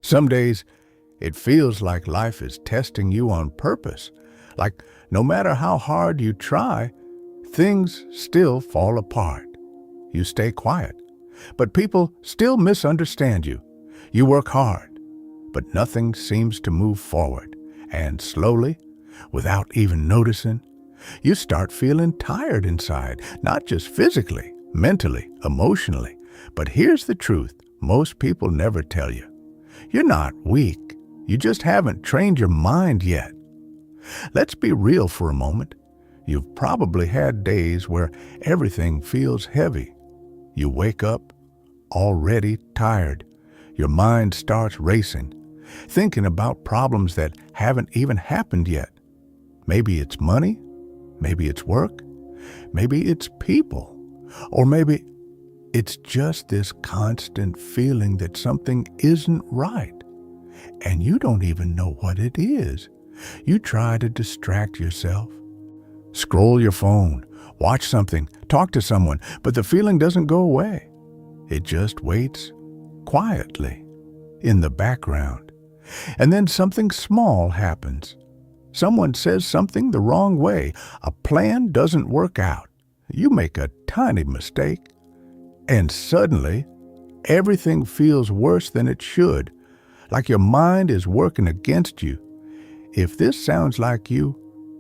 Some days, it feels like life is testing you on purpose. Like no matter how hard you try, things still fall apart. You stay quiet, but people still misunderstand you. You work hard, but nothing seems to move forward. And slowly, without even noticing, you start feeling tired inside, not just physically, mentally, emotionally. But here's the truth most people never tell you. You're not weak. You just haven't trained your mind yet. Let's be real for a moment. You've probably had days where everything feels heavy. You wake up already tired. Your mind starts racing, thinking about problems that haven't even happened yet. Maybe it's money, maybe it's work, maybe it's people, or maybe it's just this constant feeling that something isn't right, and you don't even know what it is. You try to distract yourself, scroll your phone, watch something, talk to someone, but the feeling doesn't go away. It just waits quietly in the background. And then something small happens. Someone says something the wrong way. A plan doesn't work out. You make a tiny mistake, and suddenly, everything feels worse than it should, like your mind is working against you. If this sounds like you,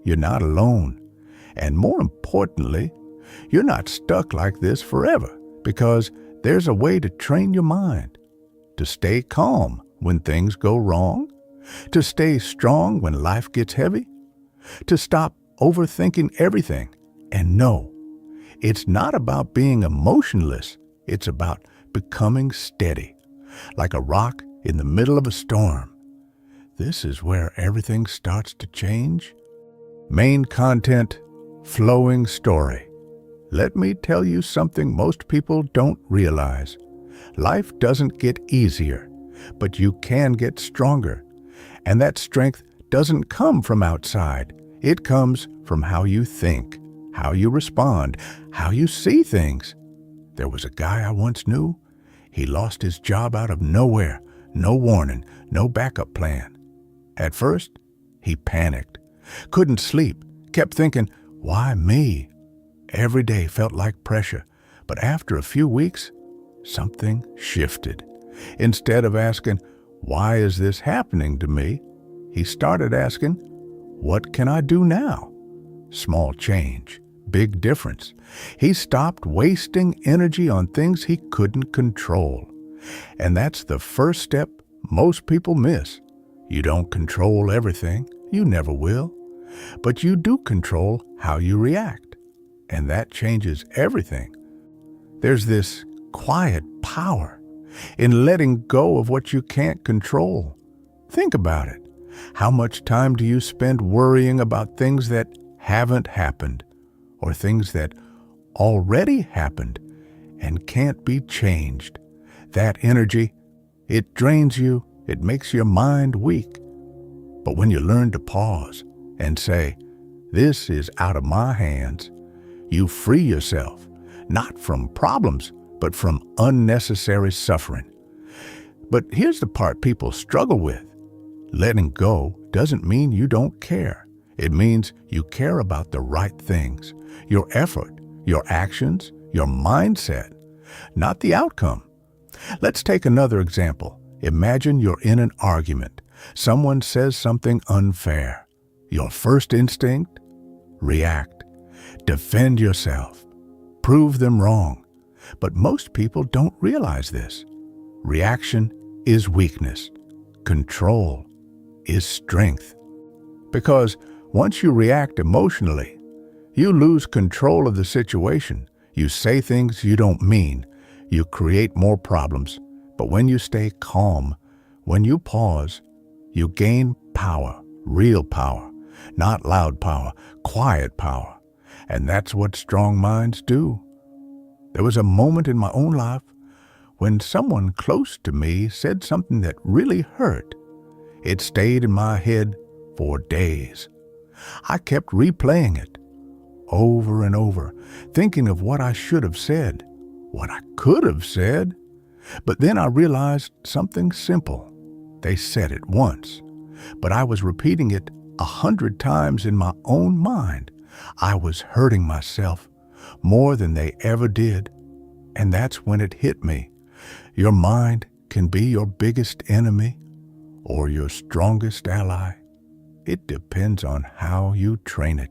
you're not alone. And more importantly, you're not stuck like this forever, because there's a way to train your mind, to stay calm when things go wrong, to stay strong when life gets heavy, to stop overthinking everything. And no, it's not about being emotionless. It's about becoming steady, like a rock in the middle of a storm. This is where everything starts to change. Main content, flowing story. Let me tell you something most people don't realize. Life doesn't get easier, but you can get stronger. And that strength doesn't come from outside. It comes from how you think, how you respond, how you see things. There was a guy I once knew. He lost his job out of nowhere, no warning, no backup plan. At first, he panicked, couldn't sleep, kept thinking, why me? Every day felt like pressure. But after a few weeks, something shifted. Instead of asking, why is this happening to me? He started asking, what can I do now? Small change, big difference. He stopped wasting energy on things he couldn't control. And that's the first step most people miss. You don't control everything. You never will. But you do control how you react. And that changes everything. There's this quiet power in letting go of what you can't control. Think about it. How much time do you spend worrying about things that haven't happened, or things that already happened and can't be changed? That energy, it drains you, it makes your mind weak. But when you learn to pause and say, this is out of my hands, you free yourself, not from problems, but from unnecessary suffering. But here's the part people struggle with. Letting go doesn't mean you don't care. It means you care about the right things, your effort, your actions, your mindset, not the outcome. Let's take another example. Imagine you're in an argument. Someone says something unfair. Your first instinct? React. Defend yourself. Prove them wrong. But most people don't realize this. Reaction is weakness. Control is strength. Because once you react emotionally, you lose control of the situation. You say things you don't mean. You create more problems. But when you stay calm, when you pause, you gain power, real power, not loud power, quiet power. And that's what strong minds do. There was a moment in my own life when someone close to me said something that really hurt. It stayed in my head for days. I kept replaying it over and over, thinking of what I should have said, what I could have said. But then I realized something simple. They said it once, but I was repeating it 100 times in my own mind. I was hurting myself more than they ever did. And that's when it hit me. Your mind can be your biggest enemy or your strongest ally. It depends on how you train it.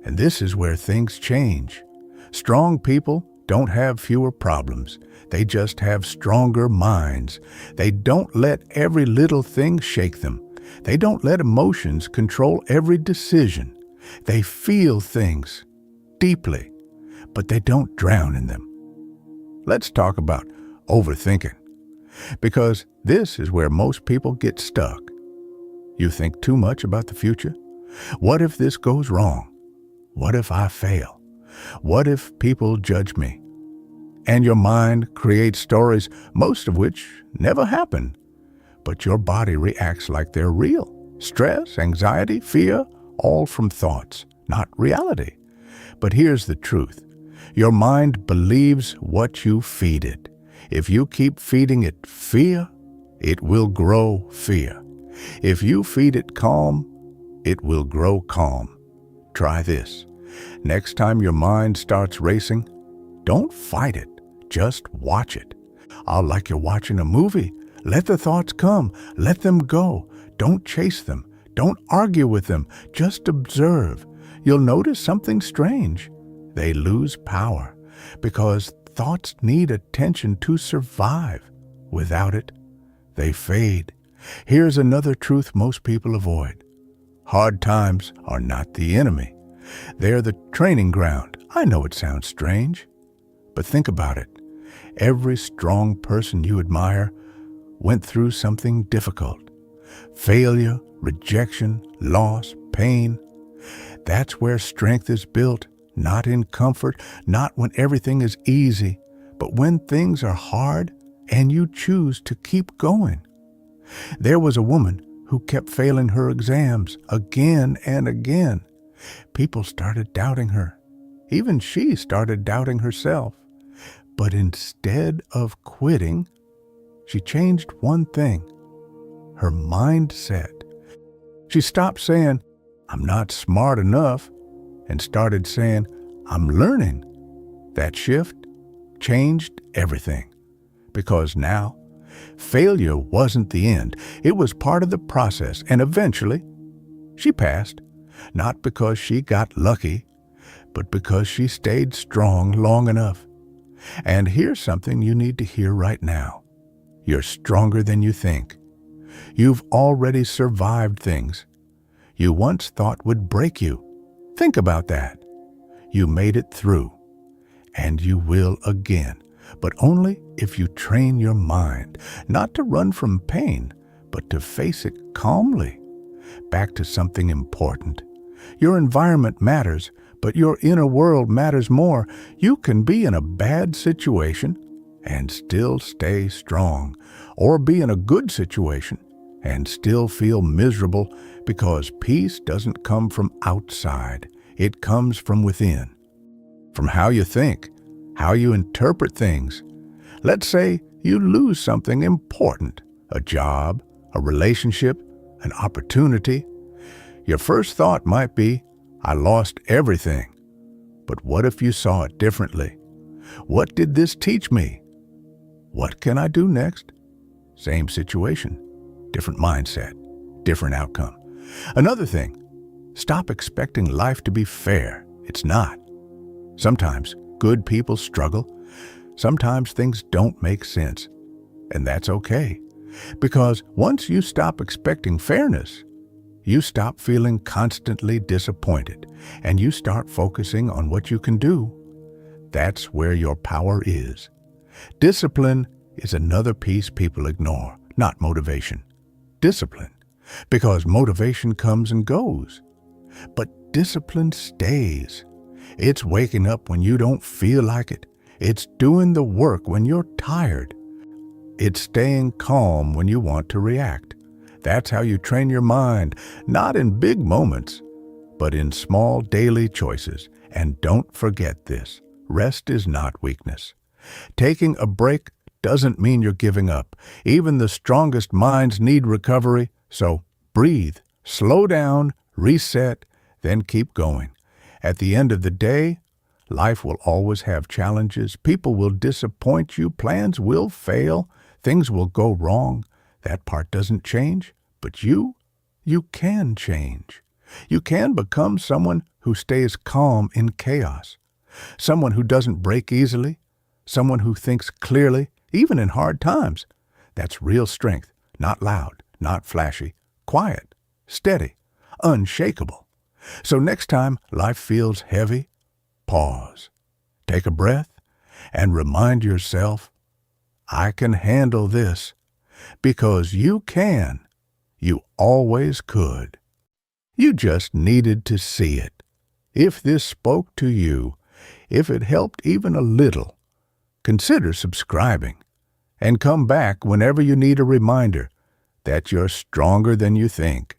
And this is where things change. Strong people don't have fewer problems. They just have stronger minds. They don't let every little thing shake them. They don't let emotions control every decision. They feel things deeply, but they don't drown in them. Let's talk about overthinking, because this is where most people get stuck. You think too much about the future. What if this goes wrong? What if I fail? What if people judge me? And your mind creates stories, most of which never happen, but your body reacts like they're real. Stress, anxiety, fear, all from thoughts, not reality. But here's the truth. Your mind believes what you feed it. If you keep feeding it fear, it will grow fear. If you feed it calm, it will grow calm. Try this. Next time your mind starts racing, don't fight it. Just watch it. Like you're watching a movie. Let the thoughts come. Let them go. Don't chase them. Don't argue with them. Just observe. You'll notice something strange. They lose power because thoughts need attention to survive. Without it, they fade. Here's another truth most people avoid. Hard times are not the enemy. They're the training ground. I know it sounds strange, but think about it. Every strong person you admire went through something difficult. Failure, rejection, loss, pain. That's where strength is built. Not in comfort, not when everything is easy, but when things are hard and you choose to keep going. There was a woman who kept failing her exams again and again. People started doubting her. Even she started doubting herself. But instead of quitting, she changed one thing: her mindset. She stopped saying, "I'm not smart enough," and started saying, "I'm learning." That shift changed everything, because now failure wasn't the end. It was part of the process, and eventually she passed, not because she got lucky, but because she stayed strong long enough. And here's something you need to hear right now. You're stronger than you think. You've already survived things you once thought would break you. Think about that. You made it through, and you will again, but only if you train your mind, not to run from pain, but to face it calmly. Back to something important. Your environment matters, but your inner world matters more. You can be in a bad situation and still stay strong, or be in a good situation and still feel miserable, because peace doesn't come from outside. It comes from within, from how you think, how you interpret things. Let's say you lose something important, a job, a relationship, an opportunity. Your first thought might be, "I lost everything." But what if you saw it differently? What did this teach me? What can I do next? Same situation, different mindset, different outcome. Another thing, stop expecting life to be fair. It's not. Sometimes good people struggle. Sometimes things don't make sense. And that's okay. Because once you stop expecting fairness, you stop feeling constantly disappointed, and you start focusing on what you can do. That's where your power is. Discipline is another piece people ignore, not motivation. Discipline. Because motivation comes and goes. But discipline stays. It's waking up when you don't feel like it. It's doing the work when you're tired. It's staying calm when you want to react. That's how you train your mind, not in big moments, but in small daily choices. And don't forget this: rest is not weakness. Taking a break doesn't mean you're giving up. Even the strongest minds need recovery, so breathe, slow down, reset, then keep going. At the end of the day, life will always have challenges. People will disappoint you. Plans will fail. Things will go wrong. That part doesn't change. But you can change. You can become someone who stays calm in chaos, someone who doesn't break easily, someone who thinks clearly, even in hard times. That's real strength, not loud, not flashy, quiet, steady, unshakable. So next time life feels heavy, pause, take a breath, and remind yourself, I can handle this, because you can. You always could. You just needed to see it. If this spoke to you, if it helped even a little, consider subscribing and come back whenever you need a reminder that you're stronger than you think.